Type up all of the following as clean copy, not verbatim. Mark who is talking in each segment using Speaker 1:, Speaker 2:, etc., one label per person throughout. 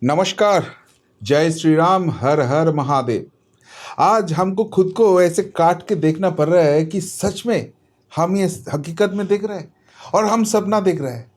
Speaker 1: नमस्कार। जय श्री राम, हर हर महादेव। आज हमको खुद को ऐसे काट के देखना पड़ रहा है कि सच में हम ये हकीकत में देख रहे हैं और हम सपना देख रहे हैं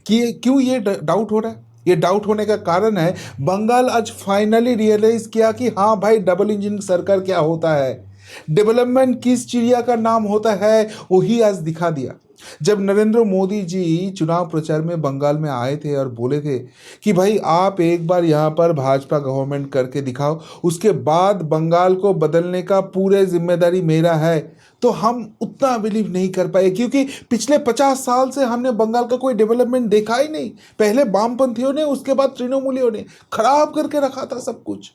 Speaker 1: कि क्यों ये डाउट हो रहा है। ये डाउट होने का कारण है बंगाल आज फाइनली रियलाइज किया कि हाँ भाई, डबल इंजन सरकार क्या होता है, डेवलपमेंट किस चिड़िया का नाम होता है, वही आज दिखा दिया। जब नरेंद्र मोदी जी चुनाव प्रचार में बंगाल में आए थे और बोले थे कि भाई आप एक बार यहाँ पर भाजपा गवर्नमेंट करके दिखाओ, उसके बाद बंगाल को बदलने का पूरे जिम्मेदारी मेरा है, तो हम उतना बिलीव नहीं कर पाए क्योंकि पिछले 50 साल से हमने बंगाल का कोई डेवलपमेंट देखा ही नहीं। पहले वामपंथियों ने, उसके बाद तृणमूलियों ने खराब करके रखा था सब कुछ।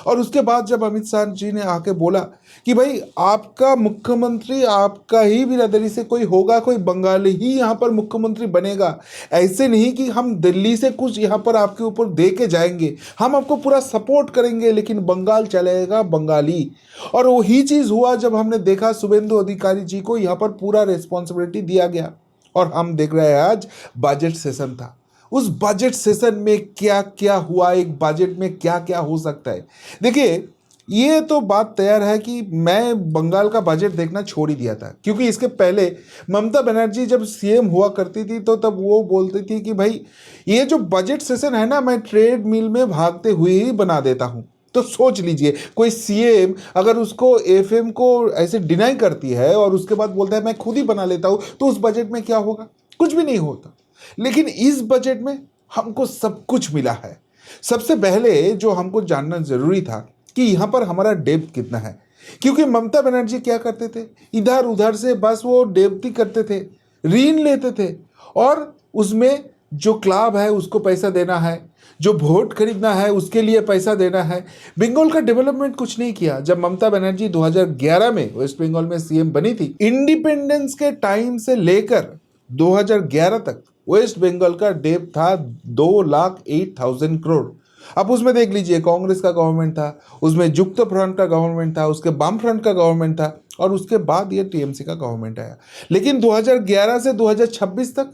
Speaker 1: और उसके बाद जब अमित शाह जी ने आके बोला कि भाई आपका मुख्यमंत्री आपका ही बिरादरी से कोई होगा, कोई बंगाली ही यहाँ पर मुख्यमंत्री बनेगा, ऐसे नहीं कि हम दिल्ली से कुछ यहाँ पर आपके ऊपर दे के जाएंगे, हम आपको पूरा सपोर्ट करेंगे लेकिन बंगाल चलेगा बंगाली। और वही चीज़ हुआ जब हमने देखा शुभेंदु अधिकारी जी को यहाँ पर पूरा रिस्पॉन्सिबिलिटी दिया गया। और हम देख रहे हैं आज बजट सेशन था, उस बजट सेशन में क्या क्या हुआ, एक बजट में क्या क्या हो सकता है। देखिए, ये तो बात तैयार है कि मैं बंगाल का बजट देखना छोड़ ही दिया था क्योंकि इसके पहले ममता बनर्जी जब सीएम हुआ करती थी तो तब वो बोलती थी कि भाई ये जो बजट सेशन है ना, मैं ट्रेड मिल में भागते हुए ही बना देता हूँ। तो सोच लीजिए, कोई सीएम अगर उसको एफएम को ऐसे डिनाई करती है और उसके बाद बोलता है मैं खुद ही बना लेता हूँ, तो उस बजट में क्या होगा? कुछ भी नहीं होता। लेकिन इस बजट में हमको सब कुछ मिला है। सबसे पहले जो हमको जानना जरूरी था कि यहाँ पर हमारा डेब्ट कितना है, क्योंकि ममता बनर्जी क्या करते थे, इधर उधर से बस वो डेब्ट ही करते थे, ऋण लेते थे और उसमें जो क्लब है उसको पैसा देना है, जो वोट खरीदना है उसके लिए पैसा देना है। बंगाल का डेवलपमेंट कुछ नहीं किया। जब ममता बनर्जी 2011 में वेस्ट बंगाल में सीएम बनी थी, इंडिपेंडेंस के टाइम से लेकर 2011 तक वेस्ट बंगाल का डेब्ट था 2,08,000 करोड़। अब उसमें देख लीजिए, कांग्रेस का गवर्नमेंट था, उसमें युक्त फ्रंट का गवर्नमेंट था, उसके वाम फ्रंट का गवर्नमेंट था और उसके बाद ये टीएमसी का गवर्नमेंट आया। लेकिन 2011 से 2026 तक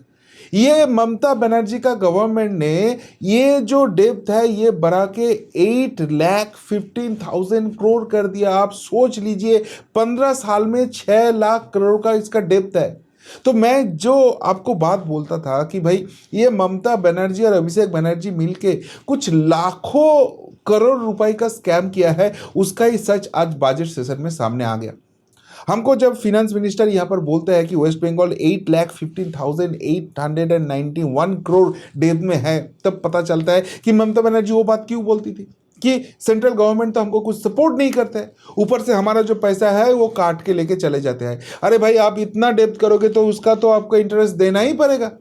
Speaker 1: ये ममता बनर्जी का गवर्नमेंट ने ये जो डेब्ट है ये बढ़ा के 8,15,000 करोड़ कर दिया। आप सोच लीजिए, 15 साल में 6 लाख करोड़ का इसका डेब्ट है। तो मैं जो आपको बात बोलता था कि भाई ये ममता बनर्जी और अभिषेक बनर्जी मिलके कुछ लाखों करोड़ रुपए का स्कैम किया है, उसका ही सच आज बजट सेशन में सामने आ गया। हमको जब फिनेंस मिनिस्टर यहाँ पर बोलते हैं कि वेस्ट बंगाल 8,15,891 करोड़ डेब्ट में है, तब पता चलता है कि ममता बनर्जी वो बात क्यों बोलती थी कि सेंट्रल गवर्नमेंट तो हमको कुछ सपोर्ट नहीं करता है, ऊपर से हमारा जो पैसा है वो काट के लेके चले जाते हैं। अरे भाई, आप इतना डेब्ट करोगे तो उसका तो आपको इंटरेस्ट देना ही पड़ेगा।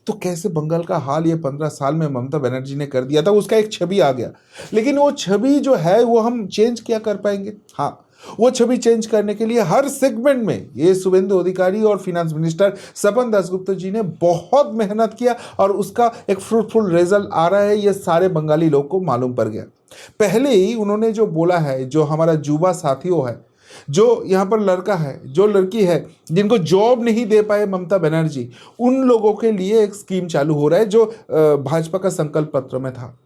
Speaker 1: तो कैसे बंगाल का हाल ये 15 साल में ममता बनर्जी ने कर दिया था, उसका एक छवि आ गया। लेकिन वो छवि जो है वो हम चेंज क्या कर पाएंगे? हाँ, वो छवि चेंज करने के लिए हर सेगमेंट में ये शुभेंदु अधिकारी और फिनेंस मिनिस्टर सपन दासगुप्ता जी ने बहुत मेहनत किया और उसका एक फ्रूटफुल रिजल्ट आ रहा है, ये सारे बंगाली लोग को मालूम पड़ गया। पहले ही उन्होंने जो बोला है, जो हमारा युवा साथियों है, जो यहाँ पर लड़का है, जो लड़की है, जिनको जॉब नहीं दे पाए ममता बनर्जी, उन लोगों के लिए एक स्कीम चालू हो रहा है जो भाजपा का संकल्प पत्र में था।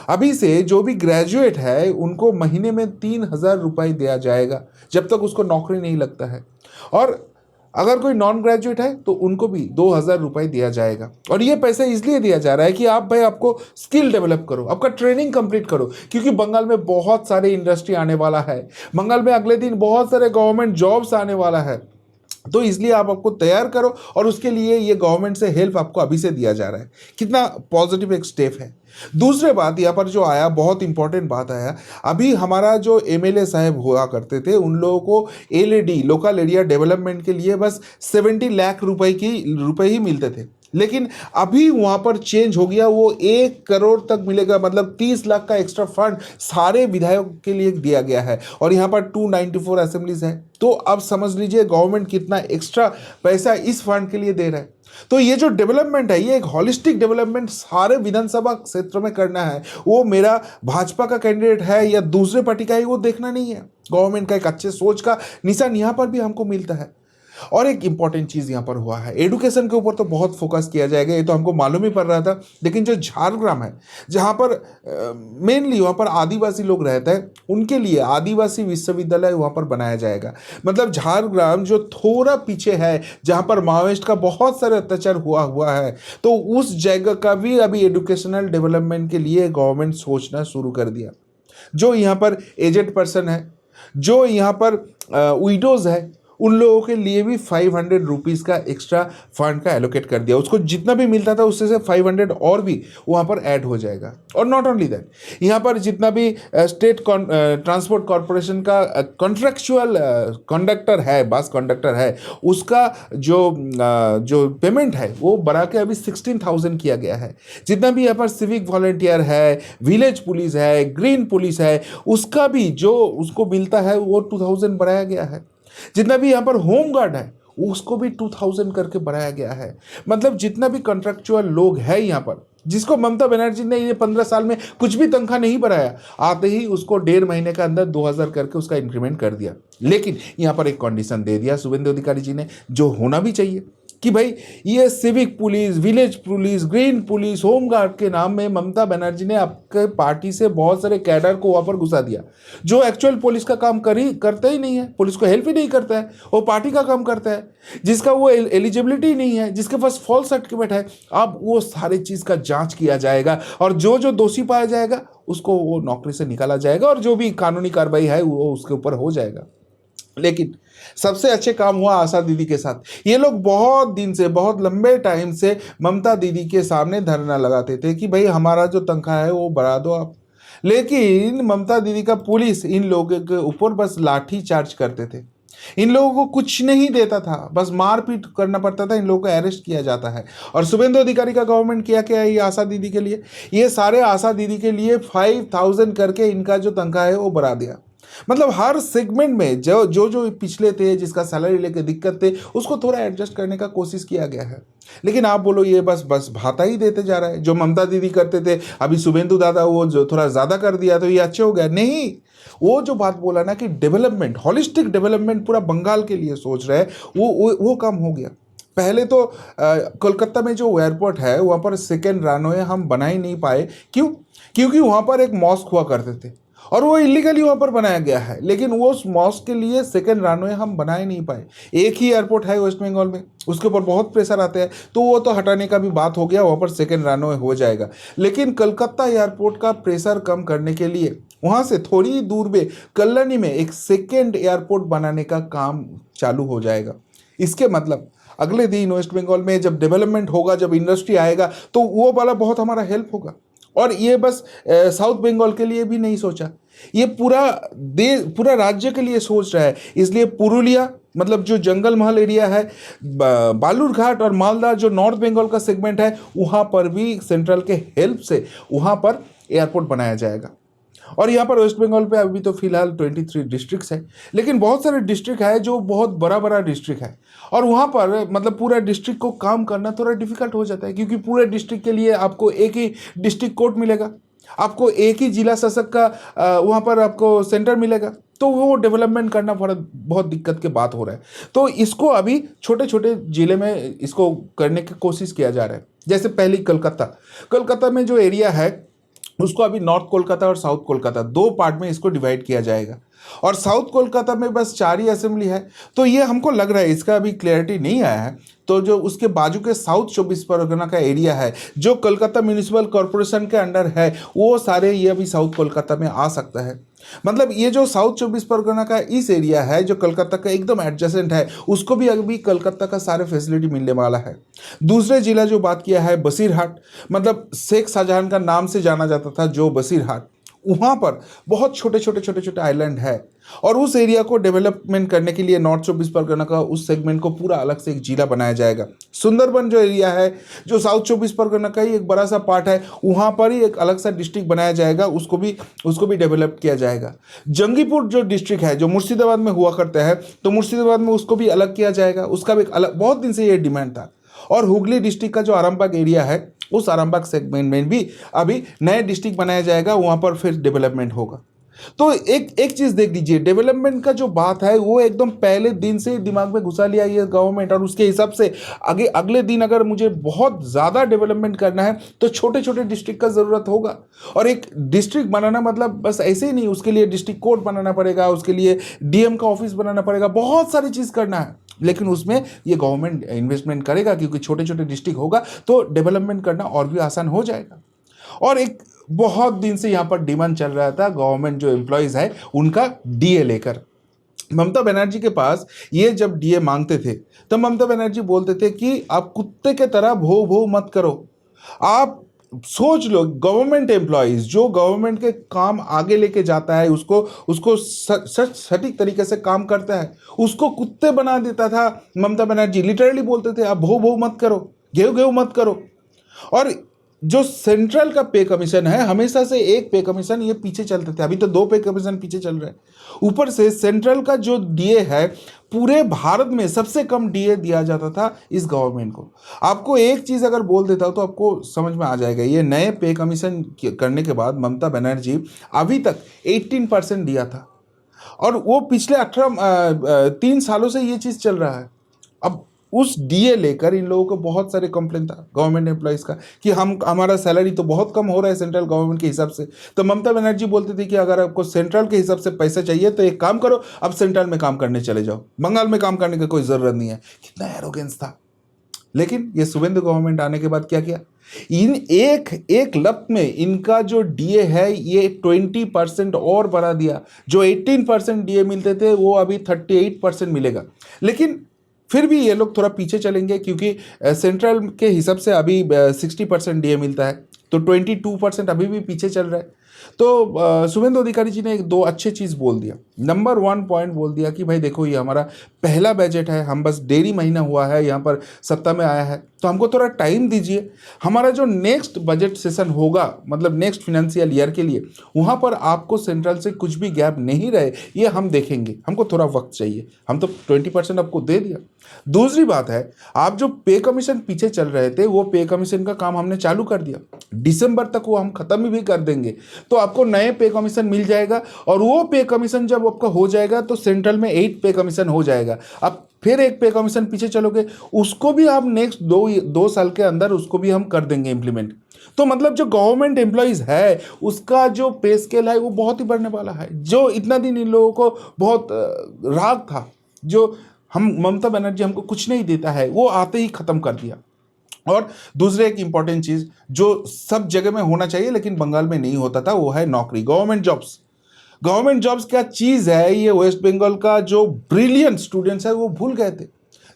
Speaker 1: अभी से जो भी ग्रेजुएट है उनको महीने में 3,000 रुपये दिया जाएगा जब तक उसको नौकरी नहीं लगता है। और अगर कोई नॉन ग्रेजुएट है तो उनको भी 2,000 रुपये दिया जाएगा। और ये पैसा इसलिए दिया जा रहा है कि आप भाई आपको स्किल डेवलप करो, आपका ट्रेनिंग कंप्लीट करो, क्योंकि बंगाल में बहुत सारे इंडस्ट्री आने वाला है, बंगाल में अगले दिन बहुत सारे गवर्नमेंट जॉब्स आने वाला है। तो इसलिए आप आपको तैयार करो और उसके लिए ये गवर्नमेंट से हेल्प आपको अभी से दिया जा रहा है। कितना पॉजिटिव एक स्टेप है। दूसरे बात यहाँ पर जो आया, बहुत इंपॉर्टेंट बात आया, अभी हमारा जो एमएलए साहब हुआ करते थे उन लोगों को एलएडी, लोकल एरिया डेवलपमेंट के लिए बस 70 लाख रुपए ही मिलते थे। लेकिन अभी वहाँ पर चेंज हो गया, वो 1 करोड़ तक मिलेगा, मतलब 30 लाख का एक्स्ट्रा फंड सारे विधायकों के लिए दिया गया है। और यहाँ पर 294 असेंबलीज है। तो अब समझ लीजिए गवर्नमेंट कितना एक्स्ट्रा पैसा इस फंड के लिए दे रहा है। तो ये जो डेवलपमेंट है, ये एक हॉलिस्टिक डेवलपमेंट सारे विधानसभा क्षेत्र में करना है। वो मेरा भाजपा का कैंडिडेट है या दूसरे पार्टी का है वो देखना नहीं है। गवर्नमेंट का एक अच्छे सोच का निशान यहाँ पर भी हमको मिलता है। और एक इंपॉर्टेंट चीज़ यहाँ पर हुआ है, एडुकेशन के ऊपर तो बहुत फोकस किया जाएगा, ये तो हमको मालूम ही पड़ रहा था। लेकिन जो झारग्राम है, जहाँ पर मेनली वहाँ पर आदिवासी लोग रहते हैं, उनके लिए आदिवासी विश्वविद्यालय वहाँ पर बनाया जाएगा। मतलब झारग्राम जो थोड़ा पीछे है, जहाँ पर माओइस्ट का बहुत सारे अत्याचार हुआ है, तो उस जगह का भी अभी एजुकेशनल डेवलपमेंट के लिए गवर्नमेंट सोचना शुरू कर दिया। जो यहाँ पर एजेड पर्सन है, जो यहाँ पर विडोज़ है, उन लोगों के लिए भी 500 रुपीज़ का एक्स्ट्रा फंड का एलोकेट कर दिया। उसको जितना भी मिलता था उससे से 500 और भी वहाँ पर ऐड हो जाएगा। और नॉट ओनली दैट, यहाँ पर जितना भी स्टेट ट्रांसपोर्ट कॉरपोरेशन का कॉन्ट्रेक्चुअल कंडक्टर है, बस कंडक्टर है, उसका जो पेमेंट है वो बढ़ा के अभी 16,000 किया गया है। जितना भी यहाँ पर सिविक वॉलेंटियर है, विलेज पुलिस है, ग्रीन पुलिस है, उसका भी जो उसको मिलता है वो 2000 बढ़ाया गया है। जितना भी यहाँ पर होम गार्ड है उसको भी 2000 करके बढ़ाया गया है। मतलब जितना भी कॉन्ट्रेक्चुअल लोग हैं यहाँ पर, जिसको ममता बनर्जी ने ये 15 साल में कुछ भी तनख्वाह नहीं बढ़ाया, आते ही उसको 1.5 महीने का अंदर 2000 करके उसका इंक्रीमेंट कर दिया। लेकिन यहाँ पर एक कंडीशन दे दिया शुभेंदु अधिकारी जी ने, जो होना भी चाहिए, कि भाई ये civic police, village police, green police, home guard के नाम में ममता बनर्जी ने आपके पार्टी से बहुत सारे कैडर को वहाँ पर घुसा दिया, जो एक्चुअल पुलिस का काम करते ही नहीं है, पुलिस को हेल्प ही नहीं करता है, वो पार्टी का काम करता है, जिसका वो एलिजिबिलिटी नहीं है, जिसके पास फॉल्स सर्टिफिकेट है। अब वो सारी चीज़ का जांच किया जाएगा और जो दोषी पाया जाएगा उसको वो नौकरी से निकाला जाएगा और जो भी कानूनी कार्रवाई है वो उसके ऊपर हो जाएगा। लेकिन सबसे अच्छे काम हुआ आशा दीदी के साथ। ये लोग बहुत दिन से, बहुत लंबे टाइम से ममता दीदी के सामने धरना लगाते थे कि भाई हमारा जो तनख्वाह है वो बढ़ा दो आप। लेकिन ममता दीदी का पुलिस इन लोगों के ऊपर बस लाठी चार्ज करते थे, इन लोगों को कुछ नहीं देता था, बस मारपीट करना पड़ता था, इन लोगों को अरेस्ट किया जाता है। और शुभेंदु अधिकारी का गवर्नमेंट किया क्या है ये आशा दीदी के लिए, ये सारे आशा दीदी के लिए 5000 करके इनका जो तनख्वाह है वो बढ़ा दिया। मतलब हर सेगमेंट में जो पिछले थे, जिसका सैलरी लेके दिक्कत थे, उसको थोड़ा एडजस्ट करने का कोशिश किया गया है। लेकिन आप बोलो ये बस भाता ही देते जा रहा है। जो ममता दीदी करते थे, अभी शुभेंदु दादा वो जो थोड़ा ज़्यादा कर दिया तो ये अच्छे हो गया, नहीं। वो जो बात बोला ना कि डेवलपमेंट, हॉलिस्टिक डेवलपमेंट पूरा बंगाल के लिए सोच रहे हैं, वो काम हो गया। पहले तो कोलकाता में जो एयरपोर्ट है वहाँ पर सेकेंड रनवे हम बना ही नहीं पाए। क्यों? क्योंकि वहाँ पर एक मॉस्क हुआ करते थे और वो इलीगली वहाँ पर बनाया गया है, लेकिन वो उस मॉस्क के लिए सेकेंड रनवे हम बना ही नहीं पाए। एक ही एयरपोर्ट है वेस्ट बंगाल में, उसके ऊपर बहुत प्रेशर आते हैं, तो वो तो हटाने का भी बात हो गया, वहाँ पर सेकेंड रनवे हो जाएगा। लेकिन कलकत्ता एयरपोर्ट का प्रेशर कम करने के लिए वहाँ से थोड़ी दूर में कल्याणी में एक सेकेंड एयरपोर्ट बनाने का काम चालू हो जाएगा। इसके मतलब अगले दिन वेस्ट बंगाल में जब डेवलपमेंट होगा, जब इंडस्ट्री आएगा, तो वो वाला बहुत हमारा हेल्प होगा। और ये बस साउथ बंगाल के लिए भी नहीं सोचा, ये पूरा राज्य के लिए सोच रहा है। इसलिए पुरुलिया, मतलब जो जंगल महल एरिया है, बालूरघाट और मालदा जो नॉर्थ बंगाल का सेगमेंट है, वहाँ पर भी सेंट्रल के हेल्प से वहाँ पर एयरपोर्ट बनाया जाएगा। और यहाँ पर वेस्ट बंगाल पे अभी तो फिलहाल 23 डिस्ट्रिक्ट्स है, लेकिन बहुत सारे डिस्ट्रिक्ट है जो बहुत बड़ा डिस्ट्रिक्ट है, और वहाँ पर मतलब पूरा डिस्ट्रिक्ट को काम करना थोड़ा डिफिकल्ट हो जाता है, क्योंकि पूरे डिस्ट्रिक्ट के लिए आपको एक ही डिस्ट्रिक्ट कोर्ट मिलेगा, आपको एक ही जिला शासक का वहाँ पर आपको सेंटर मिलेगा, तो वो डेवलपमेंट करना बहुत दिक्कत के बात हो रहा है। तो इसको अभी छोटे छोटे जिले में इसको करने की कोशिश किया जा रहा है। जैसे पहली कलकत्ता में जो एरिया है उसको अभी नॉर्थ कोलकाता और साउथ कोलकाता दो पार्ट में इसको डिवाइड किया जाएगा, और साउथ कोलकाता में बस 4 ही असेंबली है। तो ये हमको लग रहा है, इसका अभी क्लैरिटी नहीं आया है, तो जो उसके बाजू के साउथ 24 परगना का एरिया है जो कलकत्ता म्यूनिसिपल कॉरपोरेशन के अंडर है, वो सारे ये अभी साउथ कोलकाता में आ सकता है। मतलब ये जो साउथ 24 परगना का इस एरिया है जो कलकत्ता का एकदम एडजेसेंट है, उसको भी अभी कलकत्ता का सारे फैसिलिटी मिलने वाला है। दूसरे जिला जो बात किया है बसीरहाट, मतलब शेख शाहजहां का नाम से जाना जाता था जो बसीरहाट, वहाँ पर बहुत छोटे आइलैंड है, और उस एरिया को डेवलपमेंट करने के लिए नॉर्थ 24 परगना का उस सेगमेंट को पूरा अलग से एक जिला बनाया जाएगा। सुंदरबन जो एरिया है जो साउथ 24 परगना का ही एक बड़ा सा पार्ट है, वहाँ पर ही एक अलग सा डिस्ट्रिक्ट बनाया जाएगा, उसको भी डेवलप किया जाएगा। जंगीपुर जो डिस्ट्रिक्ट है जो मुर्शिदाबाद में हुआ करता है, तो मुर्शिदाबाद में उसको भी अलग किया जाएगा, उसका भी एक अलग, बहुत दिन से ये डिमांड था। और हुगली डिस्ट्रिक्ट का जो आरामबाग एरिया है, उस आरामबाग सेगमेंट में भी अभी नए डिस्ट्रिक्ट बनाया जाएगा, वहाँ पर फिर डेवलपमेंट होगा। तो एक एक चीज देख लीजिए, डेवलपमेंट का जो बात है वो एकदम पहले दिन से ही दिमाग में घुसा लिया ये गवर्नमेंट, और उसके हिसाब से आगे अगले दिन अगर मुझे बहुत ज़्यादा डेवलपमेंट करना है तो छोटे छोटे डिस्ट्रिक्ट का ज़रूरत होगा। और एक डिस्ट्रिक्ट बनाना मतलब बस ऐसे ही नहीं, उसके लिए डिस्ट्रिक्ट कोर्ट बनाना पड़ेगा, उसके लिए डीएम का ऑफिस बनाना पड़ेगा, बहुत सारी चीज़ करना है। लेकिन उसमें ये गवर्नमेंट इन्वेस्टमेंट करेगा, क्योंकि छोटे छोटे डिस्ट्रिक्ट होगा तो डेवलपमेंट करना और भी आसान हो जाएगा। और एक बहुत दिन से यहाँ पर डिमांड चल रहा था गवर्नमेंट जो एम्प्लॉयज़ है उनका डीए लेकर। ममता बनर्जी के पास ये जब डीए मांगते थे तब ममता बनर्जी बोलते थे कि आप कुत्ते के तरह भो भो मत करो। आप सोच लो, गवर्नमेंट एम्प्लॉयज जो गवर्नमेंट के काम आगे लेके जाता है, उसको उसको सटीक तरीके से काम करता है, उसको कुत्ते बना देता था ममता बनर्जी। लिटरली बोलते थे आप भो भो मत करो, घेव घेव मत करो। और जो सेंट्रल का पे कमीशन है, हमेशा से एक पे कमीशन ये पीछे चलते थे, अभी तो दो पे कमीशन पीछे चल रहे हैं। ऊपर से सेंट्रल का जो डीए है, पूरे भारत में सबसे कम डीए दिया जाता था इस गवर्नमेंट को। आपको एक चीज़ अगर बोल देता हूँ तो आपको समझ में आ जाएगा, ये नए पे कमीशन करने के बाद ममता बनर्जी अभी तक 18% दिया था, और वो पिछले 3 सालों से ये चीज़ चल रहा है। अब उस डीए लेकर इन लोगों को बहुत सारे कंप्लेन था गवर्नमेंट एम्प्लॉयज़ का कि हमारा सैलरी तो बहुत कम हो रहा है सेंट्रल गवर्नमेंट के हिसाब से। तो ममता बनर्जी बोलती थी कि अगर आपको सेंट्रल के हिसाब से पैसा चाहिए तो एक काम करो, अब सेंट्रल में काम करने चले जाओ, बंगाल में काम करने की कोई ज़रूरत नहीं है। कितना एरोगेंस था। लेकिन ये शुभेंदु गवर्नमेंट आने के बाद क्या किया, इन एक एक लप में इनका जो डीए है ये 20% और बढ़ा दिया। जो 18% डीए मिलते थे वो अभी 38% मिलेगा। लेकिन फिर भी ये लोग थोड़ा पीछे चलेंगे, क्योंकि सेंट्रल के हिसाब से अभी 60% डीए मिलता है, तो 22% अभी भी पीछे चल रहा है। तो शुभेंदु अधिकारी जी ने एक दो अच्छे चीज़ बोल दिया। नंबर 1 पॉइंट बोल दिया कि भाई देखो, ये हमारा पहला बजट है, हम बस 1.5 महीना हुआ है यहाँ पर सत्ता में आया है, तो हमको थोड़ा टाइम दीजिए। हमारा जो नेक्स्ट बजट सेशन होगा, मतलब नेक्स्ट फिनेंशियल ईयर के लिए, वहाँ पर आपको सेंट्रल से कुछ भी गैप नहीं रहे ये हम देखेंगे, हमको थोड़ा वक्त चाहिए। हम तो 20% आपको दे दिया। दूसरी बात है, आप जो पे कमीशन पीछे चल रहे थे वो पे कमीशन का काम हमने चालू कर दिया, दिसंबर तक वो हम खत्म भी कर देंगे, तो आपको नए पे कमीशन मिल जाएगा। और वो पे कमीशन जब आपका हो जाएगा तो सेंट्रल में 8 पे कमीशन हो जाएगा। आप फिर एक पे कमीशन पीछे चलोगे, उसको भी आप नेक्स्ट 2 साल के अंदर उसको भी हम कर देंगे इम्प्लीमेंट। तो मतलब जो गवर्नमेंट एम्प्लॉयज़ है उसका जो पे स्केल है वो बहुत ही बढ़ने वाला है। जो इतना दिन इन लोगों को बहुत राग था, जो हम ममता बनर्जी हमको कुछ नहीं देता है, वो आते ही ख़त्म कर दिया। और दूसरे एक इंपॉर्टेंट चीज़ जो सब जगह में होना चाहिए लेकिन बंगाल में नहीं होता था, वो है नौकरी, गवर्नमेंट जॉब्स। गवर्नमेंट जॉब्स क्या चीज़ है, ये वेस्ट बंगाल का जो ब्रिलियंट स्टूडेंट्स है वो भूल गए थे।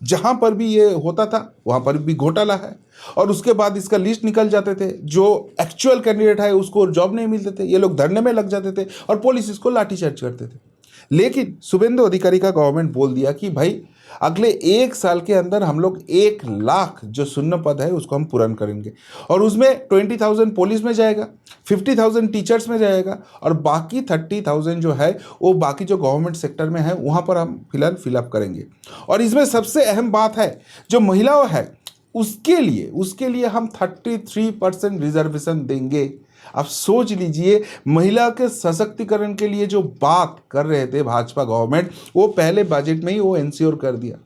Speaker 1: जहाँ पर भी ये होता था वहाँ पर भी घोटाला है, और उसके बाद इसका लिस्ट निकल जाते थे, जो एक्चुअल कैंडिडेट है उसको जॉब नहीं मिलते थे, ये लोग धरने में लग जाते थे और पुलिस इसको लाठीचार्ज करते थे। लेकिन शुभेंदु अधिकारी का गवर्नमेंट बोल दिया कि भाई अगले 1 साल के अंदर हम लोग 1 लाख जो शून्य पद है उसको हम पूर्ण करेंगे, और उसमें 20,000 पुलिस में जाएगा, 50,000 टीचर्स में जाएगा, और बाकी 30,000 जो है वो बाकी जो गवर्नमेंट सेक्टर में है वहाँ पर हम फिलहाल फिलअप करेंगे। और इसमें सबसे अहम बात है जो महिलाओं है उसके लिए हम 33% रिजर्वेशन देंगे। आप सोच लीजिए, महिला के सशक्तिकरण के लिए जो बात कर रहे थे भाजपा गवर्नमेंट, वो पहले बजट में ही वो इंश्योर कर दिया।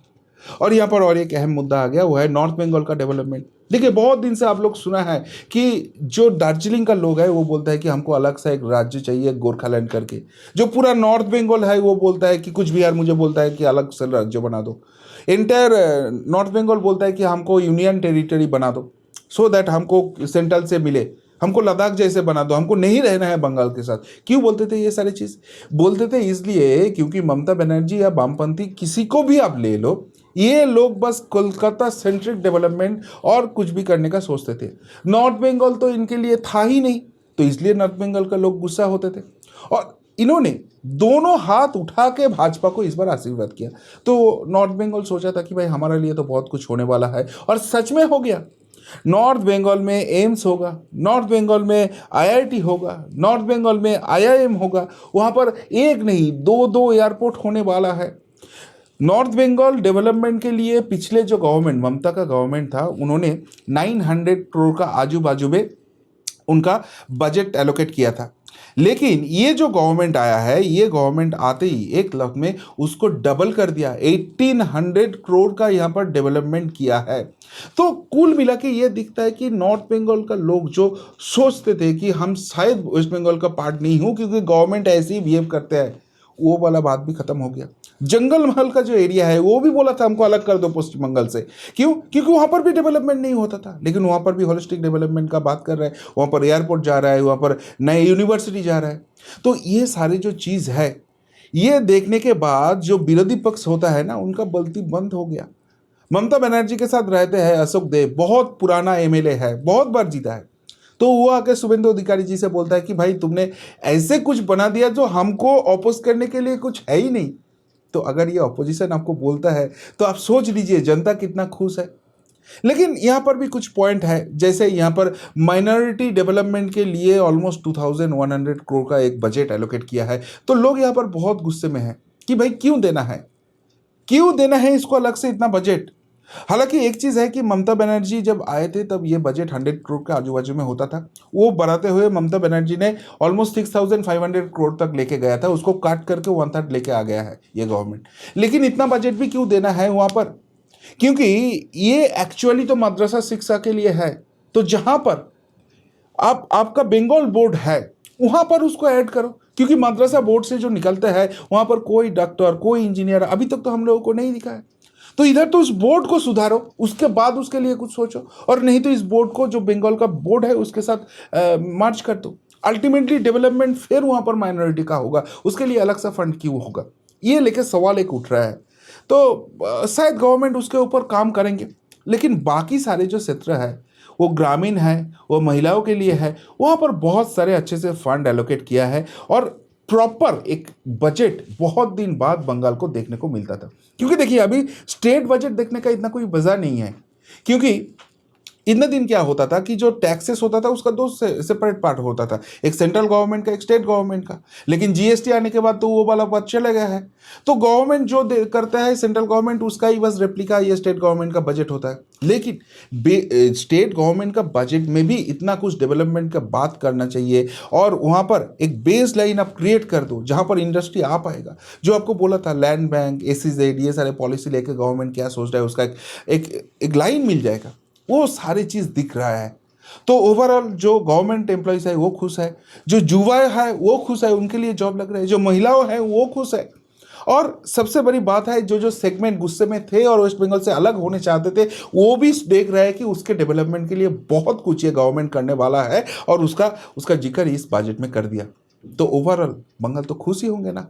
Speaker 1: और यहाँ पर और एक अहम मुद्दा आ गया, वो है नॉर्थ बंगाल का डेवलपमेंट। देखिए, बहुत दिन से आप लोग सुना है कि जो दार्जिलिंग का लोग है वो बोलता है कि हमको अलग सा एक राज्य चाहिए गोरखालैंड करके। जो पूरा नॉर्थ बंगाल है वो बोलता है कि कुछ बिहार मुझे बोलता है कि अलग से राज्य बना दो। इंटायर नॉर्थ बंगाल बोलता है कि हमको यूनियन टेरिटरी बना दो, सो दैट हमको सेंट्रल से मिले, हमको लद्दाख जैसे बना दो, हमको नहीं रहना है बंगाल के साथ। क्यों बोलते थे ये सारी चीज़? बोलते थे इसलिए क्योंकि ममता बनर्जी या वामपंथी किसी को भी आप ले लो, ये लोग बस कोलकाता सेंट्रिक डेवलपमेंट और कुछ भी करने का सोचते थे। नॉर्थ बंगाल तो इनके लिए था ही नहीं, तो इसलिए नॉर्थ बंगाल का लोग गुस्सा होते थे। और इन्होंने दोनों हाथ उठा के भाजपा को इस बार आशीर्वाद किया। तो नॉर्थ बंगाल सोचा था कि भाई हमारे लिए तो बहुत कुछ होने वाला है, और सच में हो गया। नॉर्थ बंगाल में एम्स होगा, नॉर्थ बंगाल में आईआईटी होगा, नॉर्थ बंगाल में आईआईएम होगा, वहाँ पर एक नहीं दो एयरपोर्ट होने वाला है। नॉर्थ बंगाल डेवलपमेंट के लिए पिछले जो गवर्नमेंट, ममता का गवर्नमेंट था, उन्होंने 900 करोड़ का आजू बाजू में उनका बजट एलोकेट किया था। लेकिन ये जो गवर्नमेंट आया है, ये गवर्नमेंट आते ही एक लफ्ज में उसको डबल कर दिया, 1800 करोड़ का यहाँ पर डेवलपमेंट किया है। तो कुल मिला के ये दिखता है कि नॉर्थ बंगाल का लोग जो सोचते थे कि हम शायद वेस्ट बंगाल का पार्ट नहीं हूँ क्योंकि गवर्नमेंट ऐसे ही बिहेव करते हैं, वो वाला बात भी खत्म हो गया। जंगल महल का जो एरिया है वो भी बोला था हमको अलग कर दो पश्चिम बंगाल से। क्यों? क्योंकि वहां पर भी डेवलपमेंट नहीं होता था, लेकिन वहां पर भी होलिस्टिक डेवलपमेंट का बात कर रहे हैं, वहां पर एयरपोर्ट जा रहा है, वहां पर नए यूनिवर्सिटी जा रहा है। तो ये सारी जो चीज है, ये देखने के बाद जो विरोधी पक्ष होता है ना, उनका बल्टी बंद हो गया। ममता बनर्जी के साथ रहते हैं अशोक देव, बहुत पुराना एमएलए है, बहुत बार जीता है। तो वो आके शुभेंदु अधिकारी जी से बोलता है कि भाई तुमने ऐसे कुछ बना दिया जो हमको अपोज करने के लिए कुछ है ही नहीं। तो अगर ये ऑपोजिशन आपको बोलता है तो आप सोच लीजिए जनता कितना खुश है। लेकिन यहाँ पर भी कुछ पॉइंट है, जैसे यहाँ पर माइनॉरिटी डेवलपमेंट के लिए ऑलमोस्ट 2100 करोड़ का एक बजट एलोकेट किया है। तो लोग यहाँ पर बहुत गुस्से में हैं कि भाई क्यों देना है, क्यों देना है इसको अलग से इतना बजट। हालांकि एक चीज है कि ममता बनर्जी जब आए थे तब ये बजट 100 करोड़ के आजू बाजू में होता था। वो बढ़ाते हुए ममता बनर्जी ने ऑलमोस्ट 6500 करोड़ तक लेके गया था, उसको काट करके 1/3 लेके आ गया है ये गवर्नमेंट। लेकिन इतना बजट भी क्यों देना है वहां पर? क्योंकि ये एक्चुअली तो मद्रसा शिक्षा के लिए है। तो जहां पर आपका बंगाल बोर्ड है वहां पर उसको ऐड करो, क्योंकि मद्रसा बोर्ड से जो निकलते हैं वहां पर कोई डॉक्टर कोई इंजीनियर अभी तक तो हम लोगों को नहीं दिखा है। तो इधर तो उस बोर्ड को सुधारो, उसके बाद उसके लिए कुछ सोचो, और नहीं तो इस बोर्ड को जो बंगाल का बोर्ड है उसके साथ मर्ज कर दो। अल्टीमेटली डेवलपमेंट फिर वहां पर माइनॉरिटी का होगा, उसके लिए अलग सा फंड क्यों होगा? ये लेके सवाल एक उठ रहा है। तो शायद गवर्नमेंट उसके ऊपर काम करेंगे। लेकिन बाकी सारे जो क्षेत्र है, वो ग्रामीण है, वो महिलाओं के लिए है, वहाँ पर बहुत सारे अच्छे से फंड एलोकेट किया है। और प्रॉपर एक बजट बहुत दिन बाद बंगाल को देखने को मिलता था। क्योंकि देखिए अभी स्टेट बजट देखने का इतना कोई मजा नहीं है, क्योंकि इतने दिन क्या होता था कि जो टैक्सेस होता था उसका दो सेपरेट पार्ट होता था, एक सेंट्रल गवर्नमेंट का एक स्टेट गवर्नमेंट का। लेकिन जीएसटी आने के बाद तो वो वाला बात चला गया है। तो गवर्नमेंट जो करता है सेंट्रल गवर्नमेंट, उसका ही बस रेप्लिका ये स्टेट गवर्नमेंट का बजट होता है। लेकिन स्टेट गवर्नमेंट का बजट में भी इतना कुछ डेवलपमेंट का बात करना चाहिए, और वहाँ पर एक बेस लाइन आप क्रिएट कर दो जहाँ पर इंडस्ट्री आ पाएगा। जो आपको बोला था लैंड बैंक, एसीजेड, ये सारे पॉलिसी लेकर गवर्नमेंट क्या सोच रहा है उसका एक लाइन मिल जाएगा। वो सारी चीज दिख रहा है। तो ओवरऑल जो गवर्नमेंट एम्प्लॉइज है वो खुश है, जो युवा है वो खुश है, उनके लिए जॉब लग रहा है, जो महिलाओं है वो खुश है। और सबसे बड़ी बात है जो जो सेगमेंट गुस्से में थे और वेस्ट बंगाल से अलग होने चाहते थे, वो भी देख रहा है कि उसके डेवलपमेंट के लिए बहुत कुछ ये गवर्नमेंट करने वाला है, और उसका उसका जिक्र इस बजट में कर दिया। तो ओवरऑल बंगाल तो खुश ही होंगे ना।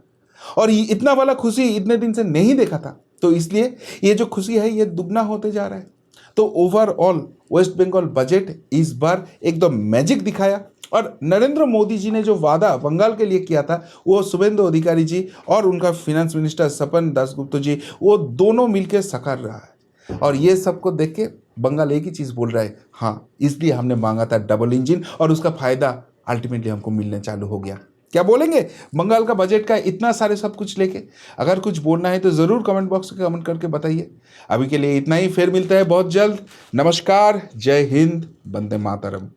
Speaker 1: और इतना वाला खुशी इतने दिन से नहीं देखा था, तो इसलिए ये जो खुशी है ये दुगना होते जा रहा है। तो ओवरऑल वेस्ट बंगाल बजट इस बार एकदम मैजिक दिखाया, और नरेंद्र मोदी जी ने जो वादा बंगाल के लिए किया था वो शुभेंदु अधिकारी जी और उनका फिनेंस मिनिस्टर सपन दासगुप्ता जी, वो दोनों मिलकर साकार रहा है। और ये सबको देख के बंगाल एक ही चीज़ बोल रहा है, हाँ इसलिए हमने मांगा था डबल इंजन, और उसका फायदा अल्टीमेटली हमको मिलने चालू हो गया। क्या बोलेंगे बंगाल का बजट का इतना सारे सब कुछ लेके? अगर कुछ बोलना है तो ज़रूर कमेंट बॉक्स में कमेंट करके बताइए। अभी के लिए इतना ही, फिर मिलता है बहुत जल्द। नमस्कार, जय हिंद, वंदे मातरम।